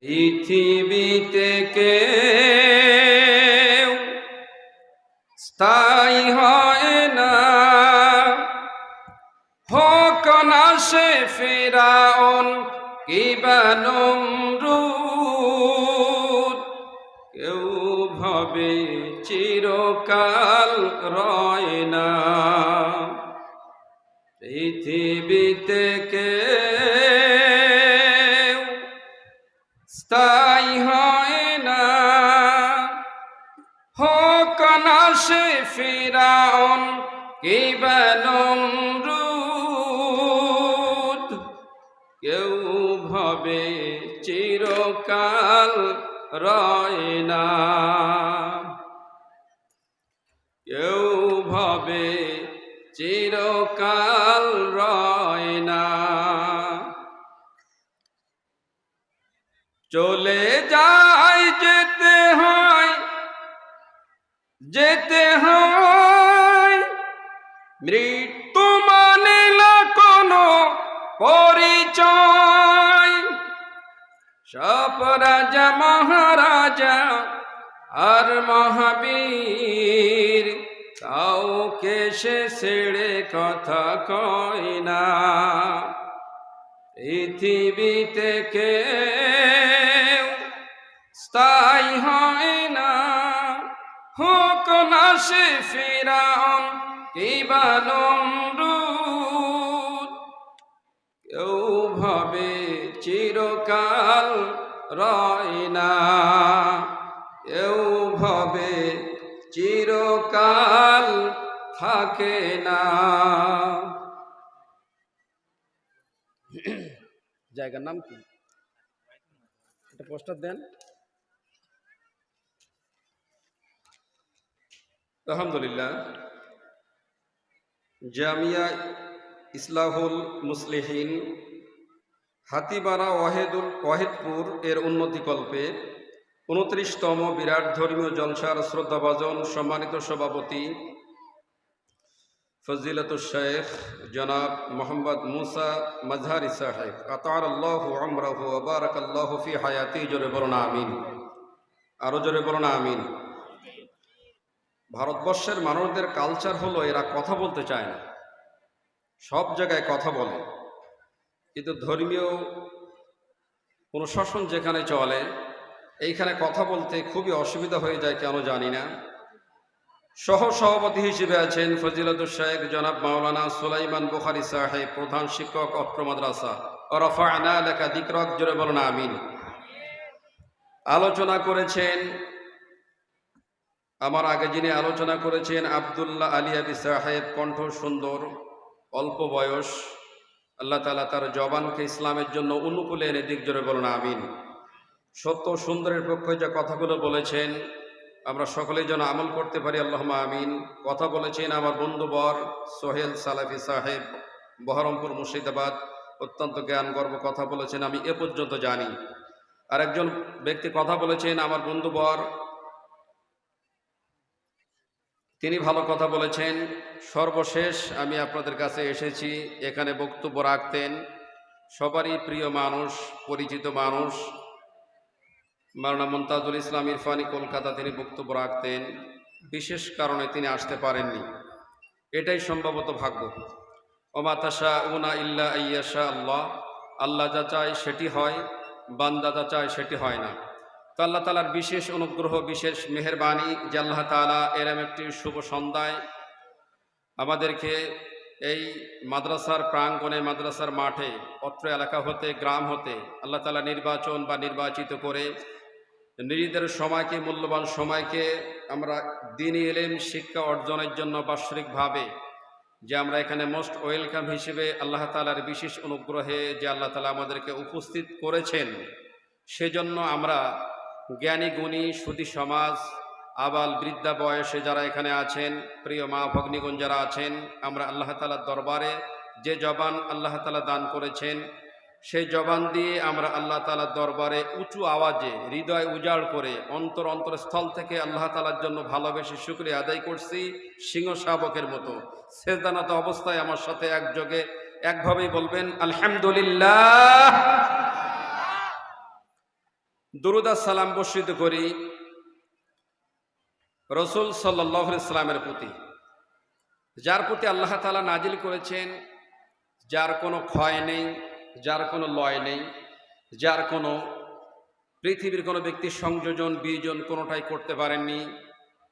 পৃথিবীতে কেউ স্থায়ী হয় না, হোক না সে ফিরআউন কিবা নমরুদ। কেউ ভাবে চিরকাল রয় না, পৃথিবীতে কেউ স্থায়ী হয় না, হোক না সে ফিরআউন কিবা নমরুদ। কেউ ভাবে চিরকাল রয় না, কেউ ভাবে চিরকাল রয় না। চলে যায় যেতে হয়, যেতে হয়, মৃত্যু মানে না কোনো পরিচয়। সব রাজা মহারাজা আর মহাবীর, কাউকে সে ছেড়ে কথা কয় না। পৃথিবীতে কেউ স্থায়ী হয় না, হোক না সে ফিরআউন কিবা নমরুদ। কেউ ভাবে চিরকাল রয় না, কেউ ভাবে চিরকাল থাকে না। জায়গার নাম কি? একটা পোস্টার দেন। আলহামদুলিল্লাহ, জামিয়া ইসলাহুল মুসলিহিন হাতিবাড়া ওয়াহিদপুর এর উন্নতিকল্পে 29তম বিরাট ধর্মীয় জলসার শ্রদ্ধাভাজন সম্মানিত সভাপতি ফজিলাতুল শেখ জনাব মোহাম্মদ মুসা মাজহারি সাহেব, আতারাল্লাহু আমরাহু ওয়া বারাকাল্লাহু ফি হায়াতি। জোরে বলুন আমিন। আরো জোরে বলুন আমিন। ভারতবর্ষের মানুষদের কালচার হলো এরা কথা বলতে চায় না, সব জায়গায় কথা বলে, কিন্তু ধর্মীয় অনুশাসন যেখানে চলে এইখানে কথা বলতে খুবই অসুবিধা হয়ে যায়, কেন জানি না। সহ সভাপতি হিসেবে আছেন ফজিলাতুল শেখ জনাব মাওলানা সুলাইমান বুখারী সাহেব, প্রধান শিক্ষক অত্র মাদ্রাসা। রাফা'না লাকা যিকরাক। জোরে বলুন আমিন। আলোচনা করেছেন আমার আগে যিনি আলোচনা করেছেন আব্দুল্লাহ আলী আবি সাহেব, কণ্ঠ সুন্দর, অল্প বয়স, আল্লাহ তাআলা তার জবানকে ইসলামের জন্য অনুকূলে এনে দিক। জোরে বলুন আমিন। সত্য সুন্দরের পক্ষে যে কথাগুলো বলেছেন আমরা সকলেই যেন আমল করতে পারি, আল্লাহুম্মা আমিন। কথা বলেছেন আমার বন্ধুবর সোহেল সালাফি সাহেব, বহরমপুর মুর্শিদাবাদ, অত্যন্ত জ্ঞান গর্ব কথা বলেছেন, আমি এ পর্যন্ত জানি। আর একজন ব্যক্তি কথা বলেছেন আমার বন্ধুবর, তিনি ভালো কথা বলেছেন। সর্বশেষ আমি আপনাদের কাছে এসেছি, এখানে বক্তব্য রাখতেন সবারই প্রিয় মানুষ, পরিচিত মানুষ, মাওলানা মুনতাজুল ইসলাম ইরফানি, কলকাতা। তিনি বক্তব্য রাখতেন, বিশেষ কারণে তিনি আসতে পারেননি, এটাই সম্ভবত ভাগ্য। ওমা তাশাউনা ইল্লা আইয়াশা আল্লাহ, আল্লাহ যা চায় সেটি হয়, বান্দা যা চায় সেটি হয় না। তো আল্লাহ তাআলার বিশেষ অনুগ্রহ, বিশেষ মেহেরবানি যে আল্লাহ তাআলা এরম একটি শুভ সন্ধ্যায় আমাদেরকে এই মাদ্রাসার প্রাঙ্গণে, মাদ্রাসার মাঠে, অত্র এলাকা হতে, গ্রাম হতে আল্লাহ তাআলা নির্বাচন বা নির্বাচিত করে নিজেদের সময়কে, মূল্যবান সময়কে আমরা দ্বীনি ইলম শিক্ষা অর্জনের জন্য বাৎসরিকভাবে যে আমরা এখানে মোস্ট ওয়েলকাম হিসেবে আল্লাহ তাআলার বিশেষ অনুগ্রহে যে আল্লাহ তাআলা আমাদেরকে উপস্থিত করেছেন, সেজন্য আমরা জ্ঞানী গুণী সুধী সমাজ, আবাল বৃদ্ধা বয়সে যারা এখানে আছেন, প্রিয় মা ভগ্নীগণ যারা আছেন, আমরা আল্লাহ তাআলার দরবারে যে জবান আল্লাহ তাআলা দান করেছেন সেই জবান দিয়ে আমরা আল্লাহ তাআলার দরবারে উঁচু আওয়াজে, হৃদয় উজাড় করে, অন্তরস্থল থেকে আল্লাহ তাআলার জন্য ভালোবেসে শুকরিয়া আদায় করছি, সিংহ শাবকের মতো সেজদানত অবস্থায় আমার সাথে একযোগে একভাবেই বলবেন আলহামদুলিল্লাহ। দুরূদ আর সালাম বর্ষিত করি রসুল সাল্লাল্লাহু আলাইহি সাল্লামের প্রতি, যার প্রতি আল্লাহ তাআলা নাজিল করেছেন, যার কোনো ক্ষয় নেই, যার কোনো লয় নেই, যার কোনো পৃথিবীর কোনো ব্যক্তি সংযোজন বিয়োজন কোনোটাই করতে পারেননি,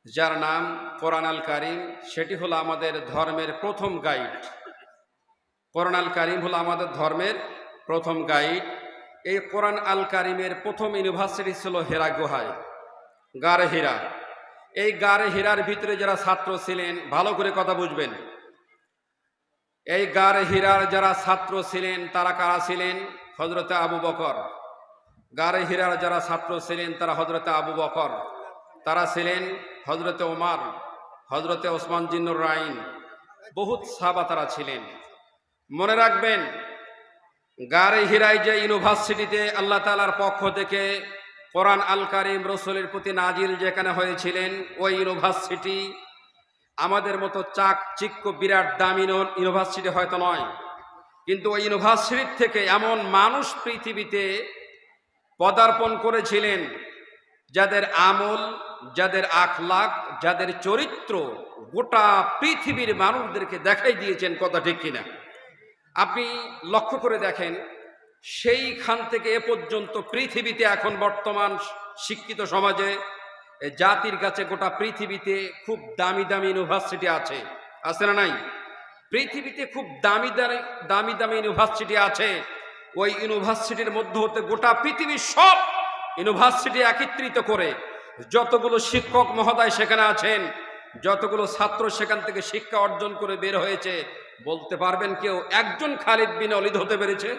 যার নাম কোরআন আল কারীম। সেটি হলো আমাদের ধর্মের প্রথম গাইড। কোরআন আল কারীম হলো আমাদের ধর্মের প্রথম গাইড। এই কোরআন আল কারীমের প্রথম ইউনিভার্সিটি ছিল হেরা গুহায়, গারে হীরা। এই গারে হীরার ভিতরে যারা ছাত্র ছিলেন, ভালো করে কথা বুঝবেন, এই গারে হীরার যারা ছাত্র ছিলেন তারা কারা ছিলেন? হযরতে আবু বকর। গারে হীরার যারা ছাত্র ছিলেন তারা হযরতে আবু বকর, তারা ছিলেন হযরতে ওমর, হযরতে ওসমান জিন্নুর রাইন, বহুত সাহাবা তারা ছিলেন। মনে রাখবেন, গারে হীরায় যে ইউনিভার্সিটিতে আল্লাহ তাআলার পক্ষ থেকে কোরআন আল কারীম রসুলের প্রতি নাজিল যেখানে হয়েছিলেন, ওই ইউনিভার্সিটি আমাদের মতো চাকচিক্য বিরাট দামি ইউনিভার্সিটি হয়তো নয়, কিন্তু ওই ইউনিভার্সিটির থেকে এমন মানুষ পৃথিবীতে পদার্পণ করেছিলেন যাদের আমল, যাদের আখলাক, যাদের চরিত্র গোটা পৃথিবীর মানুষদেরকে দেখাই দিয়েছেন। কথা ঠিক কিনা? আপনি লক্ষ্য করে দেখেন, সেইখান থেকে এ পর্যন্ত পৃথিবীতে এখন বর্তমান শিক্ষিত সমাজে জাতির কাছে গোটা পৃথিবীতে খুব দামি দামি ইউনিভার্সিটি আছে, আছে না নাই? পৃথিবীতে খুব দামি দামি দামি ইউনিভার্সিটি আছে। ওই ইউনিভার্সিটির মধ্যে হতে গোটা পৃথিবীর সব ইউনিভার্সিটি একত্রিত করে যতগুলো শিক্ষক মহোদয় সেখানে আছেন, যতগুলো ছাত্র সেখান থেকে শিক্ষা অর্জন করে বের হয়েছে, বলতে পারবেন কেউ একজন খালিদ বিন ওলীদ হতে পেরেছে?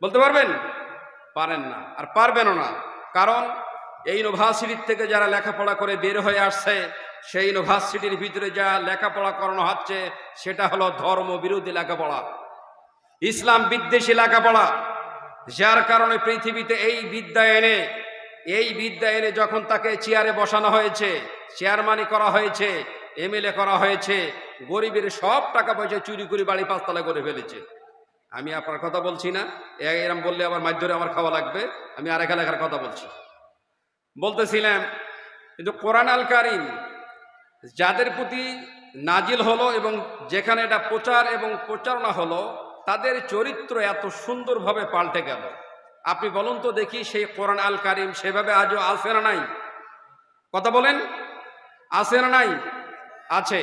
বলতে পারবেন? পারেন না, আর পারবেনও না। কারণ এই ইউনিভার্সিটির থেকে যারা লেখাপড়া করে বের হয়ে আসছে, সেই ইউনিভার্সিটির ভিতরে যা লেখাপড়া করানো হচ্ছে সেটা হলো ধর্ম বিরোধী লেখাপড়া, ইসলাম বিদ্বেষী লেখাপড়া। যার কারণে পৃথিবীতে এই বিদ্যা এনে যখন তাকে চেয়ারে বসানো হয়েছে, চেয়ারম্যানই করা হয়েছে, এমএলএ করা হয়েছে, গরিবের সব টাকা পয়সা চুরি করে বাড়ি পাঁচতলা করে ফেলেছে। আমি আপনার কথা বলছি না, এরম বললে আবার মাধ্যমে আমার খাওয়া লাগবে। আমি আরেক এলাকার কথা বলতেছিলাম। কিন্তু কোরআন আল কারীম যাদের প্রতি নাজিল হলো এবং যেখানে এটা প্রচার এবং প্রচারণা হলো, তাদের চরিত্র এত সুন্দরভাবে পাল্টে গেল। আপনি বলুন তো দেখি, সেই কোরআন আল কারীম সেভাবে আজও আছে না নাই? কথা বলেন, আছে না নাই? আছে।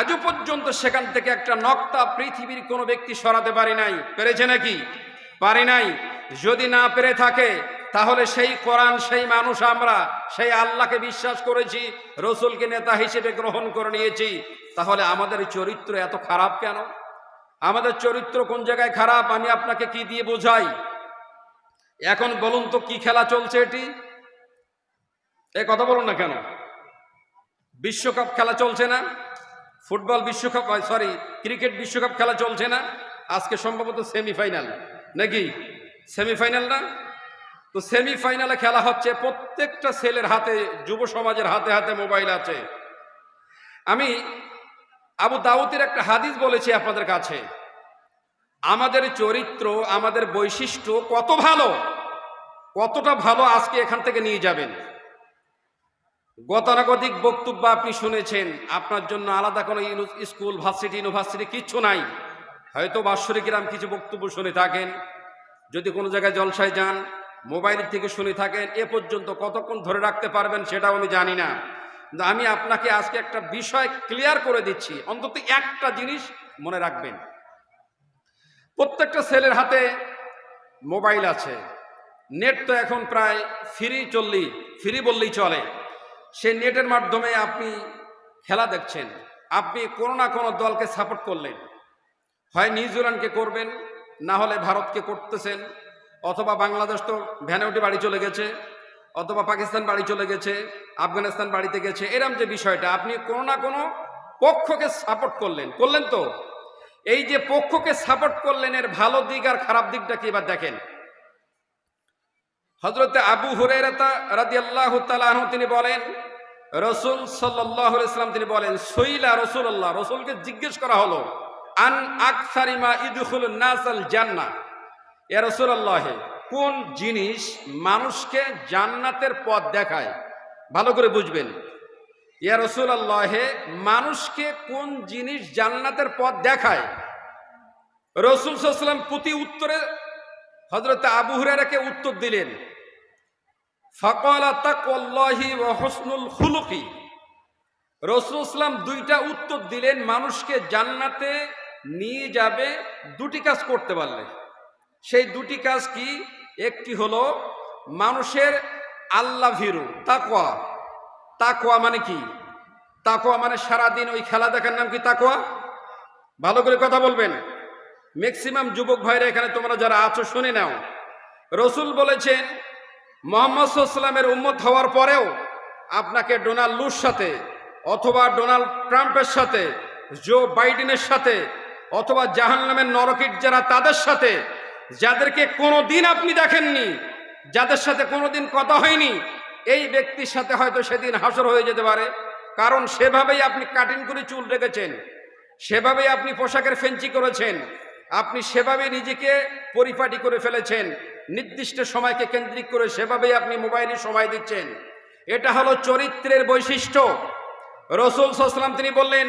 আজও পর্যন্ত সেখান থেকে একটা নক্তা পৃথিবীর কোনো ব্যক্তি সরাতে পারে নাই। পেরেছে নাকি? পারে নাই। যদি না পেরে থাকে তাহলে সেই কোরআন, সেই মানুষ, আমরা সেই আল্লাহকে বিশ্বাস করেছি, রসুলকে নেতা হিসেবে গ্রহণ করে নিয়েছি, তাহলে আমাদের চরিত্র এত খারাপ কেন? আমাদের চরিত্র কোন জায়গায় খারাপ আমি আপনাকে কি দিয়ে বোঝাই? এখন বলুন তো, কি খেলা চলছে এটি? এ কথা বলুন না কেন? বিশ্বকাপ খেলা চলছে না? ফুটবল বিশ্বকাপ, সরি ক্রিকেট বিশ্বকাপ খেলা চলছে না? আজকে সম্ভবত সেমিফাইনাল, নাকি? সেমিফাইনাল না? তো সেমিফাইনালে খেলা হচ্ছে, প্রত্যেকটা ছেলের হাতে, যুব সমাজের হাতে হাতে মোবাইল আছে। আমি আবু দাউদের একটা হাদিস বলেছি আপনাদের কাছে। আমাদের চরিত্র, আমাদের বৈশিষ্ট্য কত ভালো, কতটা ভালো আজকে এখান থেকে নিয়ে যাবেন। গতানুগতিক বক্তব্য আপনি শুনেছেন, আপনার জন্য আলাদা কোনো স্কুল, ভার্সিটি, ইউনিভার্সিটি কিচ্ছু নাই। হয়তো বাৎসরিক গ্রাম কিছু বক্তব্য শুনে থাকেন, যদি কোনো জায়গায় জলসায় যান মোবাইল থেকে শুনে থাকেন। এ পর্যন্ত কতক্ষণ ধরে রাখতে পারবেন সেটাও আমি জানি না। কিন্তু আমি আপনাকে আজকে একটা বিষয় ক্লিয়ার করে দিচ্ছি, অন্তত একটা জিনিস মনে রাখবেন। প্রত্যেকটা ছেলের হাতে মোবাইল আছে, নেট তো এখন প্রায় ফ্রি বললেই চলে। সেই নেটের মাধ্যমে আপনি খেলা দেখছেন, আপনি কোনো না কোনো দলকে সাপোর্ট করলেন, হয় নিউজিল্যান্ডকে করবেন, না হলে ভারতকে করতেছেন, অথবা বাংলাদেশ তো ভ্যানে উঠে বাড়ি চলে গেছে, অথবা পাকিস্তান বাড়ি চলে গেছে, আফগানিস্তান বাড়িতে গেছে। এরম যে বিষয়টা, আপনি কোনো না কোনো পক্ষকে সাপোর্ট করলেন তো। এই যে পক্ষকে সাপোর্ট করলেন, এর ভালো দিক আর খারাপ দিকটা কি এবার দেখেন। হযরতে আবু হুরায়রা রাদিয়াল্লাহু তাআলা আনহু তিনি বলেন, রাসূল সাল্লাল্লাহু আলাইহি ওয়াসাল্লাম তিনি বলেন, সুইলা রাসূলুল্লাহ, রাসূলকে জিজ্ঞেস করা হলো, আন আকসারি মা ইদখুলুন নাসাল জান্নাহ, ইয়া রাসূলুল্লাহ, কোন জিনিস মানুষকে জান্নাতের পথ দেখায়? ভালো করে বুঝবেন। ইয়া রাসূলুল্লাহ, মানুষকে কোন জিনিস জান্নাতের পথ দেখায়? রাসূল সাল্লাল্লাহু আলাইহি ওয়াসাল্লাম প্রতি উত্তরে হযরত আবু হুরায়রাকে উত্তর দিলেন, ফাকালা তাকওয়াল্লাহি ওয়া হুসনুল খুলুকি। রাসূল সাল্লাম দুইটা উত্তর দিলেন মানুষকে জান্নাতে নিয়ে যাবে দুটি কাজ করতে পারলে। সেই দুটি কাজ কি? একটি হলো মানুষের আল্লাহ ভীরু তাকওয়া। তাকওয়া মানে কি? তাকওয়া মানে সারাদিন ওই খেলা দেখার নাম কি তাকওয়া? ভালো করে কথা বলবেন। ম্যাক্সিমাম যুবক ভাইরা এখানে তোমরা যারা আছো শুনে নাও। রসুল বলেছেন মুহাম্মদ সাল্লাল্লাহু আলাইহি ওয়াসাল্লামের উম্মত হওয়ার পরেও আপনাকে ডোনাল্ড লুর সাথে অথবা ডোনাল্ড ট্রাম্পের সাথে, জো বাইডেনের সাথে অথবা জাহান্নামের নরকিট যারা তাদের সাথে, যাদেরকে কোনোদিন আপনি দেখেননি, যাদের সাথে কোনোদিন কথা হয়নি, এই ব্যক্তির সাথে হয়তো সেদিন হাসর হয়ে যেতে পারে। কারণ সেভাবেই আপনি কাটিং করে চুল রেখেছেন, সেভাবেই আপনি পোশাকের ফেঞ্চি করেছেন, আপনি সেভাবে নিজেকে পরিপাটি করে ফেলেছেন, নির্দিষ্ট সময়কে কেন্দ্রিক করে সেভাবেই আপনি মোবাইলে সময় দিচ্ছেন। এটা হলো চরিত্রের বৈশিষ্ট্য। রাসূল সাল্লাল্লাহু আলাইহি ওয়াসাল্লাম তিনি বললেন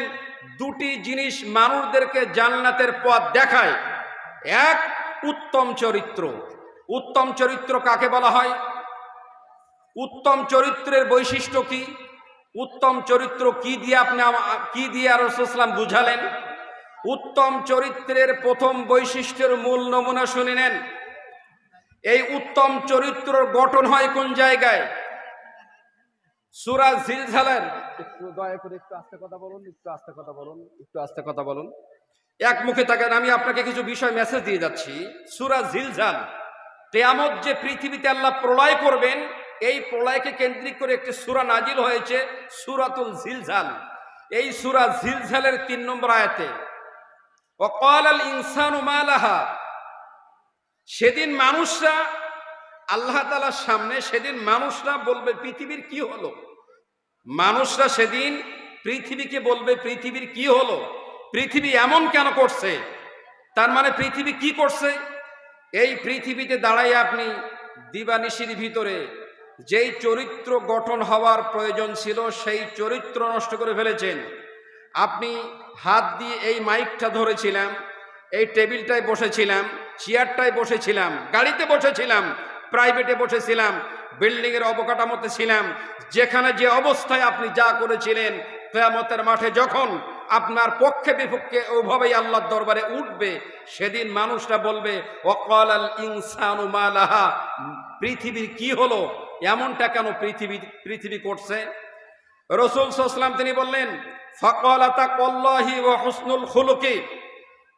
দুটি জিনিস মানুষদেরকে জান্নাতের পথ দেখায়। এক, উত্তম চরিত্র। উত্তম চরিত্র কাকে বলা হয়? উত্তম চরিত্রের বৈশিষ্ট্য কি? উত্তম চরিত্র কি দিয়ে আপনি কি দিয়ে রাসূল সাল্লাল্লাহু আলাইহি ওয়াসাল্লাম বুঝালেন? উত্তম চরিত্রের প্রথম বৈশিষ্ট্যের মূল নমুনা শুনে নেন। এই উত্তম চরিত্রের গঠন হয় কোন জায়গায়? সূরা জিলজালের, একটু দয়া করে একটু আস্তে কথা বলুন, একটু আস্তে কথা বলুন, একটু আস্তে কথা বলুন। এক মুখে থাকেন, আমি আপনাকে কিছু বিষয় মেসেজ দিয়ে যাচ্ছি। সূরা জিলজাল, কিয়ামত যে পৃথিবীতে আল্লাহ প্রলয় করবেন, এই প্রলয়কে কেন্দ্রিক করে একটি সূরা নাজিল হয়েছে, সূরাতুল জিলজাল। এই সূরা জিলজালের ৩ নম্বর আয়াতে ওয়াকালাল ইনসানু মা লাহা, সেদিন মানুষরা আল্লাহ তাআলার সামনে, সেদিন মানুষরা বলবে পৃথিবীর কি হলো। মানুষরা সেদিন পৃথিবীকে বলবে পৃথিবীর কি হলো, পৃথিবী এমন কেন করছে। তার মানে পৃথিবী কি করছে? এই পৃথিবীতে দাঁড়াই আপনি দিবানিশির ভিতরে যেই চরিত্র গঠন হওয়ার প্রয়োজন ছিল সেই চরিত্র নষ্ট করে ফেলেছেন। আপনি হাত দিয়ে এই মাইকটা ধরেছিলাম, এই টেবিলটায় বসেছিলাম, চেয়ারটায় বসেছিলাম, গাড়িতে বসেছিলাম, প্রাইভেটে বসেছিলাম, বিল্ডিংয়ের অবকাঠামোতে ছিলাম, যেখানে যে অবস্থায় আপনি যা করেছিলেন, কিয়ামতের মাঠে যখন আপনার পক্ষে বিপক্ষে ওভাবেই আল্লাহর দরবারে উঠবে, সেদিন মানুষরা বলবে ওয়াকালাল ইনসানু মা লাহা, পৃথিবীর কি হলো, এমনটা কেন পৃথিবী করছে। রাসূল সাল্লাল্লাহু আলাইহি ওয়াসাল্লাম তিনি বললেন ফাকালা তাকওয়াল্লাহি ওয়া হুসনুল খুলুকি,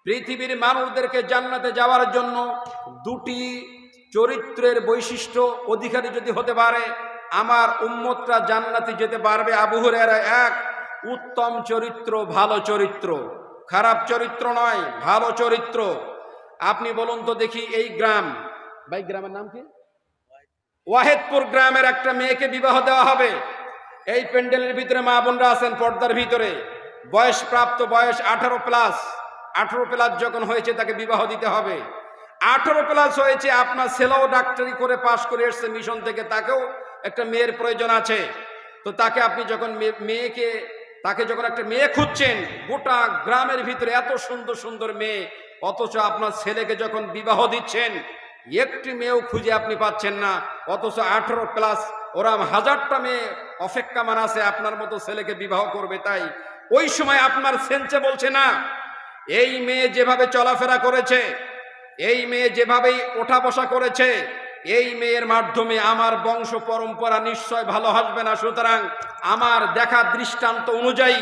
পৃথিবীর মানুষদেরকে জান্নাতে যাওয়ার জন্য দুটি চরিত্রের বৈশিষ্ট্য অধিকারী যদি হতে পারে, আমার উম্মতরা জান্নাতে যেতে পারবে। আবু হুরায়রা, এক, উত্তম চরিত্র, ভালো চরিত্র, খারাপ চরিত্র নয়, ভালো চরিত্র। আপনি বলুন তো দেখি, এই গ্রাম, ভাই গ্রামের নাম কি? ওয়াহেদপুর গ্রামের একটা মেয়েকে বিবাহ দেওয়া হবে। এই প্যান্ডেলের ভিতরে মা বোনরা আছেন পর্দার ভিতরে, বয়সপ্রাপ্ত, বয়স 18+। 18+ যখন হয়েছে তাকে বিবাহ দিতে হবে। 18+ হয়েছে, আপনার ছেলেও ডাক্তারি করে পাশ করে এসছে মিশন থেকে, তাকেও একটা মেয়ের প্রয়োজন আছে। তো তাকে আপনি যখন তাকে যখন একটা মেয়ে খুঁজছেন, গোটা গ্রামের ভিতরে এত সুন্দর সুন্দর মেয়ে, অথচ আপনার ছেলেকে যখন বিবাহ দিচ্ছেন একটি মেয়েও খুঁজে আপনি পাচ্ছেন না, অথচ 18+, ওরা 1000টা মেয়ে অপেক্ষামান আছে আপনার মতো ছেলেকে বিবাহ করবে। তাই ওই সময় আপনার সেন্সে বলছে না, এই মেয়ে যেভাবে চলাফেরা করেছে, এই মেয়ে যেভাবেই ওঠা বসা করেছে, এই মেয়ের মাধ্যমে আমার বংশ পরম্পরা নিশ্চয় ভালো আসবে না। সুতরাং আমার দেখা দৃষ্টান্ত অনুযায়ী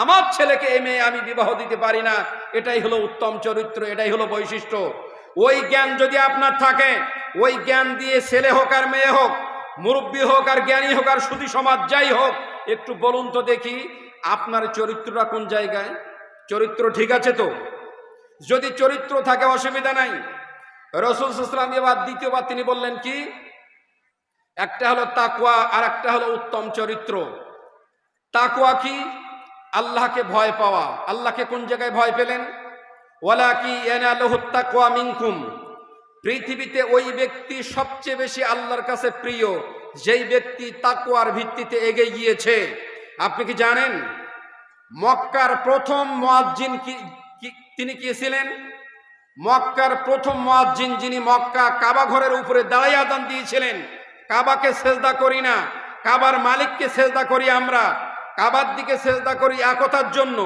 আমার ছেলেকে এই মেয়ে আমি বিবাহ দিতে পারি না। এটাই হলো উত্তম চরিত্র, এটাই হলো বৈশিষ্ট্য। ওই জ্ঞান যদি আপনার থাকে, ওই জ্ঞান দিয়ে ছেলে হোক আর মেয়ে হোক, মুরব্বী হোক আর জ্ঞানী হোক আর সুধী সমাজ যাই হোক, একটু বলুন তো দেখি আপনার চরিত্রটা কোন জায়গায়? চরিত্র ঠিক আছে তো? যদি চরিত্র থাকে অসুবিধা নাই। রাসূল সাল্লাল্লাহু আলাইহি ওয়াসাল্লাম এবার দ্বিতীয়বার তিনি বললেন কি, একটা হলো তাকওয়া আর একটা হলো উত্তম চরিত্র। তাকওয়া কি? আল্লাহকে ভয় পাওয়া। আল্লাহকে কোন জায়গায় ভয় পেলেন? ওয়ালাকি ইয়ানালুহুত তাকওয়া মিনকুম, পৃথিবীতে ওই ব্যক্তি সবচেয়ে বেশি আল্লাহর কাছে প্রিয় যেই ব্যক্তি তাকওয়ার ভিত্তিতে এগিয়ে গিয়েছে। আপনি কি জানেন মক্কার প্রথম মুয়াজ্জিন তিনি কে ছিলেন? মক্কার প্রথম মুয়াজ্জিন যিনি মক্কা কাবা ঘরের উপরে দাঁড়ায় আযান দিয়েছিলেন, কাবাকে সেজদা করি না, কাবার মালিককে সেজদা করি আমরা, কাবার দিকে সেজদা করি একতার জন্য,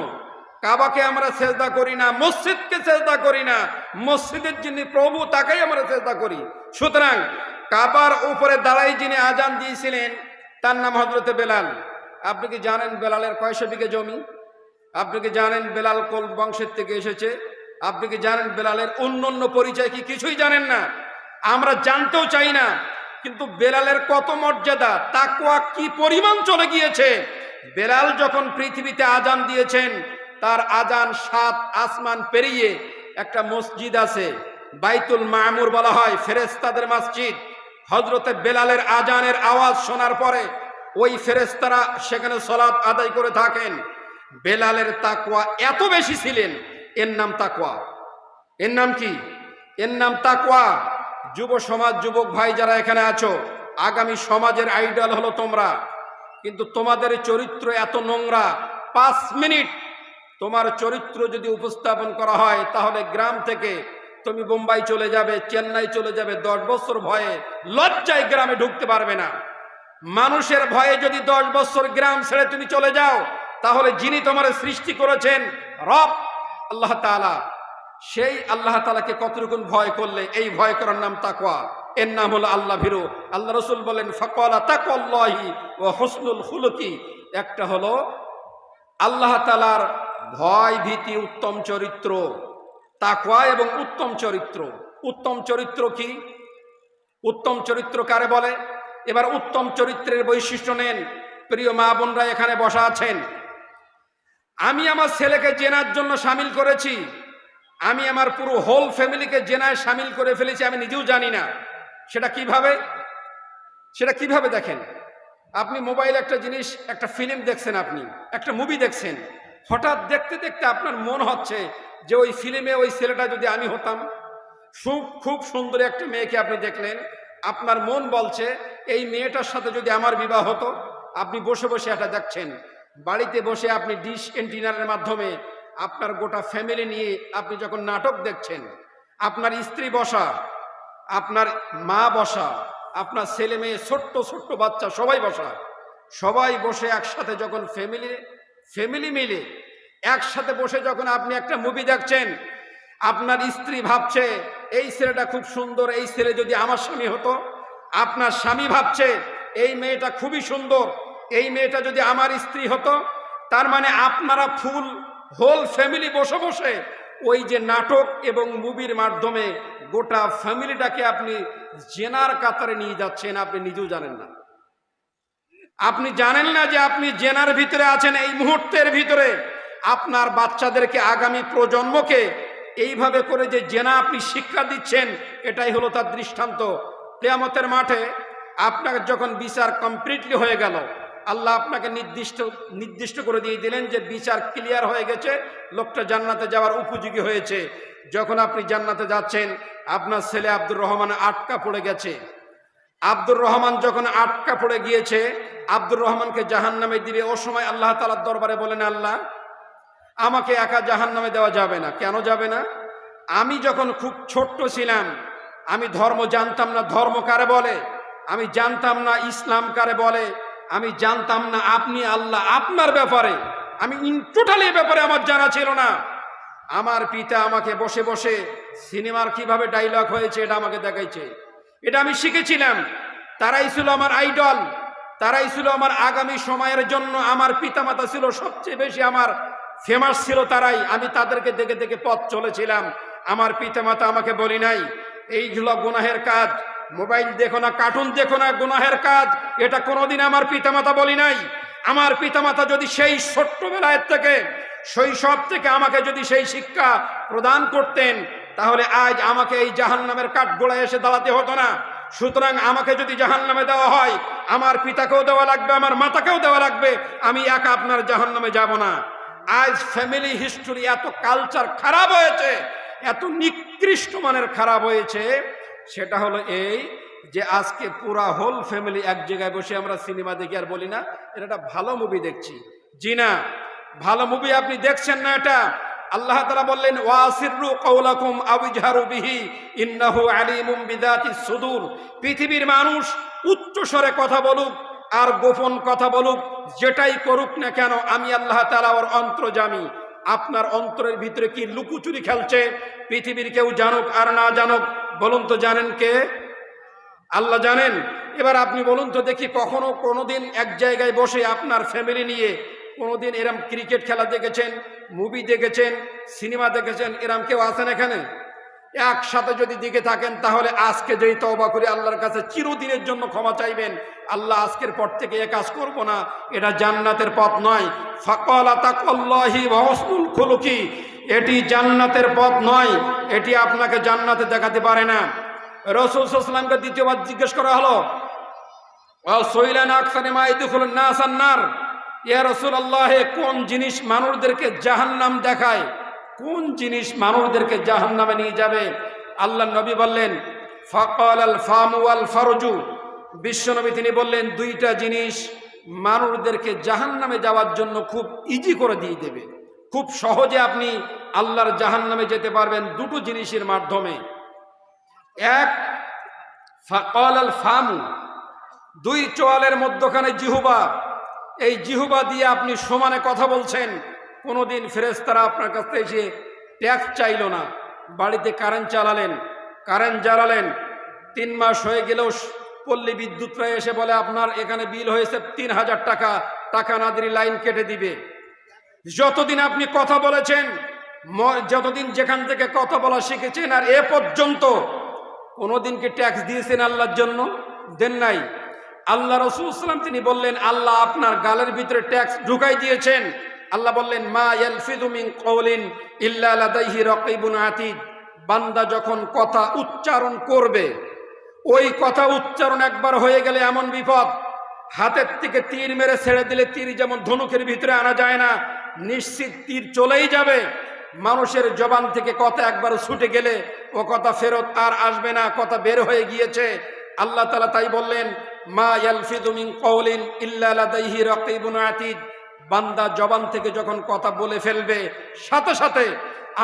কাবাকে আমরা সেজদা করি না, মসজিদকে সেজদা করি না, মসজিদের যিনি প্রভু তাকেই আমরা সেজদা করি। সুতরাং কাবার উপরে দাঁড়াই যিনি আযান দিয়েছিলেন তার নাম হযরতে বেলাল। আপনি কি জানেন বেলালের কয়শো বিঘে জমি? আপনি কি জানেন বেলাল কোন বংশের থেকে এসেছে? আপনি কি জানেন বেলালের অন্যান্য পরিচয় কি? কিছুই জানেন না, আমরা জানতেও চাই না। কিন্তু বেলালের কত মর্যাদা, তাকওয়া কি পরিমাণ চলে গিয়েছে। বেলাল যখন পৃথিবীতে আযান দিয়েছেন, তার আযান 7 আসমান পেরিয়ে একটা মসজিদ আছে, বাইতুল মামুর বলা হয়, ফেরেশতাদের মসজিদ। হযরতে বেলালের আযানের আওয়াজ শোনার পরে ওই ফেরেশতারা সেখানে সালাত আদায় করে থাকেন। বেলালের তাকওয়া এত বেশি ছিলেন, এর নাম তাকওয়া। এর নাম কি? এর নাম তাকওয়া। যুব সমাজ, যুবক ভাই যারা এখানে আছো, আগামী সমাজের আইডল হলো তোমরা, কিন্তু তোমাদের চরিত্র এত নোংরা। 5 মিনিট তোমার চরিত্র যদি উপস্থাপন করা হয় তাহলে গ্রাম থেকে তুমি বোম্বাই চলে যাবে, চেন্নাই চলে যাবে, 10 বছর ভয়ে লজ্জায় গ্রামে ঢুকতে পারবে না। মানুষের ভয়ে যদি 10 বছর গ্রাম ছেড়ে তুমি চলে যাও, তাহলে যিনি তোমার সৃষ্টি করেছেন রব আল্লাহ তাআলা, সেই আল্লাহ তাআলাকে কতটুকু ভয় করলে এই ভয় করার নাম তাকওয়া। এর নাম হলো আল্লাহ ভীরু। আল্লাহ রাসূল বলেন ফাকালা তাকওয়াল্লাহি ওয়া হুসনুল খুলুকি। একটা হলো আল্লাহ তাআলার ভয় ভীতি, উত্তম চরিত্র, তাকওয়া এবং উত্তম চরিত্র। উত্তম চরিত্র কি? উত্তম চরিত্র কারে বলে? এবার উত্তম চরিত্রের বৈশিষ্ট্য নেন। প্রিয় মা বোনরা এখানে বসা আছেন, আমি আমার ছেলেকে জেনার জন্য শামিল করেছি, আমি আমার পুরো হোল ফ্যামিলিকে জেনায় শামিল করে ফেলেছি, আমি নিজেও জানি না সেটা কিভাবে। সেটা কিভাবে দেখেন, আপনি মোবাইলে একটা জিনিস, একটা ফিল্ম দেখছেন, আপনি একটা মুভি দেখছেন, হঠাৎ দেখতে দেখতে আপনার মন হচ্ছে যে ওই ফিল্মে ওই ছেলেটা যদি আমি হতাম। খুব সুন্দর একটা মেয়েকে আপনি দেখলেন, আপনার মন বলছে এই মেয়েটার সাথে যদি আমার বিবাহ হতো। আপনি বসে বসে এটা দেখছেন, বাড়িতে বসে আপনি ডিশ এন্টিনারের মাধ্যমে আপনার গোটা ফ্যামিলি নিয়ে আপনি যখন নাটক দেখছেন, আপনার স্ত্রী বসা, আপনার মা বসা, আপনার ছেলে মেয়ে, ছোট্ট ছোট্ট বাচ্চা সবাই বসা, সবাই বসে একসাথে যখন ফ্যামিলি মিলে একসাথে বসে যখন আপনি একটা মুভি দেখছেন, আপনার স্ত্রী ভাবছে এই ছেলেটা খুব সুন্দর, এই ছেলে যদি আমার স্বামী হতো। আপনার স্বামী ভাবছে এই মেয়েটা খুবই সুন্দর, এই মেয়েটা যদি আমার স্ত্রী হতো। তার মানে আপনারা ফুল হোল ফ্যামিলি বসে বসে ওই যে নাটক এবং মুভির মাধ্যমে গোটা ফ্যামিলিটাকে আপনি জেনার কাতারে নিয়ে যাচ্ছেন, আপনি নিজেও জানেন না। আপনি জানেন না যে আপনি জেনার ভিতরে আছেন। এই মুহূর্তের ভিতরে আপনার বাচ্চাদেরকে, আগামী প্রজন্মকে এইভাবে করে যে জেনা আপনি শিক্ষা দিচ্ছেন, এটাই হলো তার দৃষ্টান্ত। কিয়ামতের মাঠে আপনার যখন বিচার কমপ্লিটলি হয়ে গেল, আল্লাহ আপনাকে নির্দিষ্ট করে দিয়ে দিলেন যে বিচার ক্লিয়ার হয়ে গেছে, লোকটা জান্নাতে যাওয়ার উপযোগী হয়েছে। যখন আপনি জান্নাতে যাচ্ছেন, আপনার ছেলে আব্দুর রহমান আটকা পড়ে গেছে। আব্দুর রহমান যখন আটকা পড়ে গিয়েছে, আব্দুর রহমানকে জাহান্নামে দিবে। ও সময় আল্লাহ তাআলার দরবারে বলেন, আল্লাহ আমাকে একা জাহান্নামে দেওয়া যাবে না। কেন যাবে না? আমি যখন খুব ছোট্ট ছিলাম, আমি ধর্ম জানতাম না, ধর্ম কারে বলে আমি জানতাম না, ইসলাম কারে বলে আমি জানতাম না, আপনি আল্লাহ আপনার ব্যাপারে আমি টোটালি ব্যাপারে আমার জানা ছিল না। আমার পিতা আমাকে বসে বসে সিনেমার কিভাবে ডায়লগ হয়েছে এটা আমাকে দেখাইছে, এটা আমি শিখেছিলাম। তারাই ছিল আমার আইডল, তারাই ছিল আমার আগামী সময়ের জন্য। আমার পিতামাতা ছিল সবচেয়ে বেশি আমার ফেমাস ছিল তারাই, আমি তাদেরকে দেখে দেখে পথ চলেছিলাম। আমার পিতামাতা আমাকে বলি নাই এইগুলো গুনাহের কাজ, মোবাইল দেখো না, কার্টুন দেখো না, গুনাহের কাজ, এটা কোনোদিন আমার পিতামাতা বলি নাই। আমার পিতামাতা যদি সেই ছোট্টবেলায় থেকে, শৈশব থেকে আমাকে যদি সেই শিক্ষা প্রদান করতেন, তাহলে আজ আমাকে এই জাহান্নামের কাঠগোড়ায় এসে দাঁড়াতে হতো না। সুতরাং আমাকে যদি জাহান্নামে দেওয়া হয়, আমার পিতাকেও দেওয়া লাগবে, আমার মাতাকেও দেওয়া লাগবে, আমি একা আপনার জাহান্নামে যাব না। আজ ফ্যামিলি হিস্টোরি এত কালচার খারাপ হয়েছে, এত নিকৃষ্ট মানের খারাপ হয়েছে, সেটা হলো এই যে আজকে পুরা হোল ফ্যামিলি এক জায়গায় বসে আমরা সিনেমা দেখি আর বলি না এটা একটা ভালো মুভি দেখছি। জি না, ভালো মুভি আপনি দেখছেন না। এটা আল্লাহ তাআলা বললেন ওয়াসিররু কাওলাকুম আও ইজহারু বিহি ইন্নাহু আলিমুম বিযাতিস সুদূর। পৃথিবীর মানুষ উচ্চ স্বরে কথা বলুক আর গোপন কথা বলুক, যেটাই করুক না কেন আমি আল্লাহ তাআলা ওর অন্তর্যামী। আপনার অন্তরের ভিতরে কি লুকোচুরি খেলছে পৃথিবীর কেউ জানুক আর না জানুক, বলুন তো জানেন কে? আল্লাহ জানেন। এবার আপনি বলুন তো দেখি, কখনো কোনোদিন এক জায়গায় বসে আপনার ফ্যামিলি নিয়ে কোনোদিন এরম ক্রিকেট খেলা দেখেছেন, মুভি দেখেছেন, সিনেমা দেখেছেন? এরম কেউ আছেন এখানে? একসাথে যদি দিকে থাকেন তাহলে আজকে যেই তওবা করে আল্লাহর কাছে চিরদিনের জন্য ক্ষমা চাইবেন, আল্লাহ আজকের পর থেকে এ কাজ করব না, এটা জান্নাতের পথ নয়। ফাকালা তাকাল্লাহি ওয়া হুসনুল খুলুকি, এটি জান্নাতের পথ নয়, এটি আপনাকে জান্নাতে দেখাতে পারে না। রাসূল সাল্লাল্লাহু আলাইহি ওয়াসাল্লামকে দ্বিতীয়বার জিজ্ঞেস করা হলো ইয়া রাসূলুল্লাহ, কোন জিনিস মানুষদেরকে জাহান্নাম দেখায়, কোন জিনিস মানুষদেরকে জাহান্নামে নিয়ে যাবে? আল্লাহর নবী বললেন ফাকালাল ফামু ওয়াল ফারজু, বিশ্বনবী তিনি বললেন দুইটা জিনিস মানুষদেরকে জাহান্নামে যাওয়ার জন্য খুব ইজি করে দিয়ে দেবে, খুব সহজে আপনি আল্লাহর জাহান্নামে যেতে পারবেন দুটো জিনিসের মাধ্যমে। এক, ফাকালাল ফামু, দুই চোয়ালের মধ্যখানে জিহ্বা, এই জিহ্বা দিয়ে আপনি সমানে কথা বলছেন। কোনোদিন ফেরেশতারা আপনার কাছ থেকে এসে ট্যাক্স চাইল না, বাড়িতে কারেন্ট জ্বালালেন 3 মাস হয়ে গেলেও পল্লী বিদ্যুৎরা এসে বলে আপনার এখানে বিল হয়েছে 3000 টাকা, টাকা না দিলে লাইন কেটে দিবে। যতদিন আপনি কথা বলেছেন, যতদিন যেখান থেকে কথা বলা শিখেছেন, আর এ পর্যন্ত কোনোদিন কি ট্যাক্স দিয়েছেন আল্লাহর জন্য? দেন নাই। আল্লাহ রাসূল সাল্লাল্লাহু আলাইহি ওয়াসাল্লাম তিনি বললেন আল্লাহ আপনার গালের ভিতরে ট্যাক্স ঢুকাই দিয়েছেন। আল্লাহ বললেন মা ইয়ালফিযু মিন কওলিন ইল্লা লাদাইহি রাকিবুন আতীদ, বান্দা যখন কথা উচ্চারণ করবে, ওই কথা উচ্চারণ একবার হয়ে গেলে এমন বিপদ, হাতের থেকে তীর মেরে ছেড়ে দিলে তীর যেমন ধনুকের ভিতরে আনা যায় না, নিশ্চিত তীর চলেই যাবে। মানুষের জবান থেকে কথা একবার ছুটে গেলে ও কথা ফেরত আর আসবে না, কথা বের হয়ে গিয়েছে। আল্লাহ তাআলা তাই বললেন মা ইয়ালফিযু মিন কওলিন ইল্লা লাদাইহি রাকিবুন আতীদ, বান্দা জবান থেকে যখন কথা বলে ফেলবে সাথে সাথে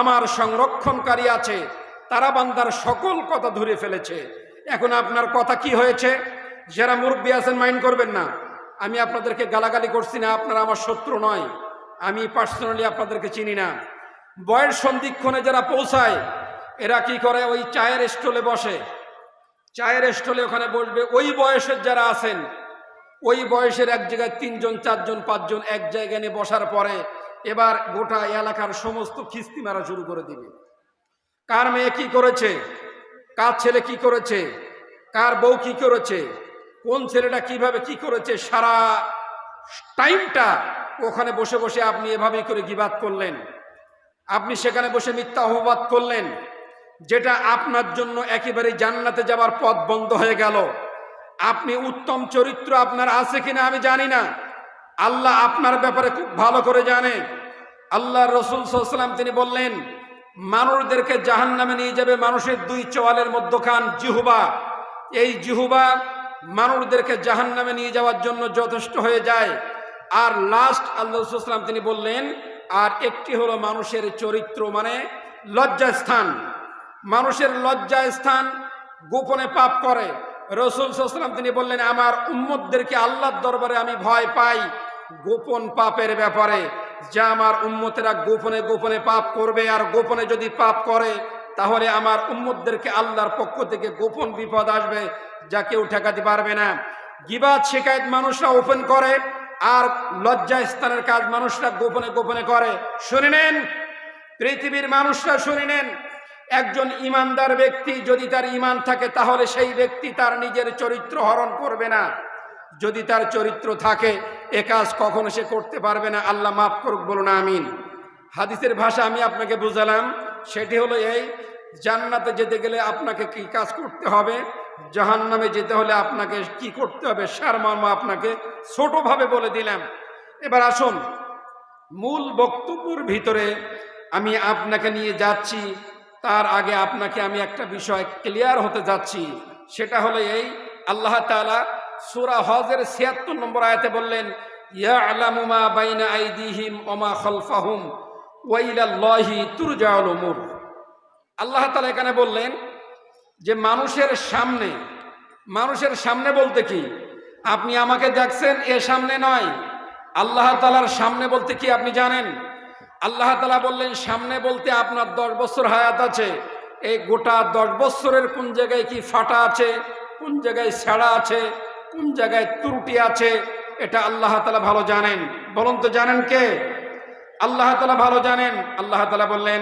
আমার সংরক্ষণকারী আছে, তারা বান্দার সকল কথা ধরে ফেলেছে। এখন আপনার কথা কি হয়েছে? যারা মুরব্বী আছেন মাইন্ড করবেন না, আমি আপনাদেরকে গালাগালি করছি না, আপনারা আমার শত্রু নয়, আমি পার্সোনালি আপনাদেরকে চিনি না। বয়স সন্ধিক্ষণে যারা পৌঁছায় এরা কি করে, ওই চায়ের স্টলে বসে, চায়ের স্টলে ওখানে বসবে, ওই বয়সের যারা আছেন ওই বয়সের এক জায়গায় 3 জন 4 জন 5 জন এক জায়গায় নিয়ে বসার পরে এবার গোটা এলাকার সমস্ত খিস্তি মারা শুরু করে দিবে। কার মেয়ে কি করেছে, কার ছেলে কি করেছে, কার বউ কি করেছে, কোন ছেলেটা কিভাবে কি করেছে, সারা টাইমটা ওখানে বসে বসে আপনি এভাবেই করে গীবাত করলেন, আপনি সেখানে বসে মিথ্যা অপবাদ করলেন, যেটা আপনার জন্য একেবারে জান্নাতে যাবার পথ বন্ধ হয়ে গেল। আপনি উত্তম চরিত্র আপনার আছে কিনা আমি জানি না, আল্লাহ আপনার ব্যাপারে খুব ভালো করে জানে। আল্লাহ রাসূল সাল্লাল্লাহু আলাইহি ওয়াসাল্লাম তিনি বললেন মানুষদেরকে জাহান্নামে নিয়ে যাবে মানুষের 2 চোয়ালের মধ্যখান জিহ্বা, এই জিহ্বা মানুষদেরকে জাহান্নামে নিয়ে যাওয়ার জন্য যথেষ্ট হয়ে যায়। আর লাস্ট আল্লাহ রাসূল সাল্লাল্লাহু আলাইহি ওয়াসাল্লাম তিনি বললেন আর একটি হলো মানুষের চরিত্র, মানে লজ্জাস্থান। মানুষের লজ্জাস্থান গোপনে পাপ করে। রাসূল সাল্লাল্লাহু আলাইহি ওয়াসাল্লাম তিনি বললেন আমার উম্মতদেরকে আল্লাহর দরবারে আমি ভয় পাই গোপন পাপের ব্যাপারে, যা আমার উম্মতেরা গোপনে গোপনে পাপ করবে, আর গোপনে যদি পাপ করে তাহলে আমার উম্মতদেরকে আল্লাহর পক্ষ থেকে গোপন বিপদ আসবে যা কেউ ঠেকাতে পারবে না। গীবাত শিকায়েত মানুষরা ওপেন করে, আর লজ্জা স্থানের কাজ মানুষরা গোপনে গোপনে করে। শুনে নেন পৃথিবীর মানুষরা, শুনে নেন, একজন ইমানদার ব্যক্তি যদি তার ঈমান থাকে তাহলে সেই ব্যক্তি তার নিজের চরিত্র হরণ করবে না। যদি তার চরিত্র থাকে এ কাজ কখনো সে করতে পারবে না। আল্লাহ মাফ করুক, বলুন আমিন। হাদিসের ভাষা আমি আপনাকে বুঝালাম, সেটি হলো এই, জান্নাতে যেতে গেলে আপনাকে কি কাজ করতে হবে, জাহান্নামে যেতে হলে আপনাকে কি করতে হবে, সারমর্ম আপনাকে ছোটভাবে বলে দিলাম। এবার আসুন মূল বক্তব্যের ভিতরে আমি আপনাকে নিয়ে যাচ্ছি, তার আগে আপনাকে আমি একটা বিষয় ক্লিয়ার হতে যাচ্ছি, সেটা হলো এই, আল্লাহ তাআলা সূরা হজের ৭৬ নম্বর আয়াতে বললেন, ইয়ালামু মা বাইনা আইদিহিম ওয়া মা খালফাহুম ওয়া ইলাল্লাহি তুরজাউল উমুর। আল্লাহ তাআলা এখানে বললেন যে মানুষের সামনে বলতে কি, আপনি আমাকে দেখছেন, এ সামনে নয়। আল্লাহ তাআলার সামনে বলতে কি আপনি জানেন? আল্লাহ তাআলা বললেন সামনে বলতে আপনার 10 বছর হায়াত আছে, এই গোটা 10 বছরের কোন জায়গায় কি ফাটা আছে, কোন জায়গায় ছেঁড়া আছে, কোন জায়গায় ত্রুটি আছে, এটা আল্লাহ তাআলা ভালো জানেন। বলুন তো জানেন কে? আল্লাহ তাআলা ভালো জানেন। আল্লাহ তাআলা বললেন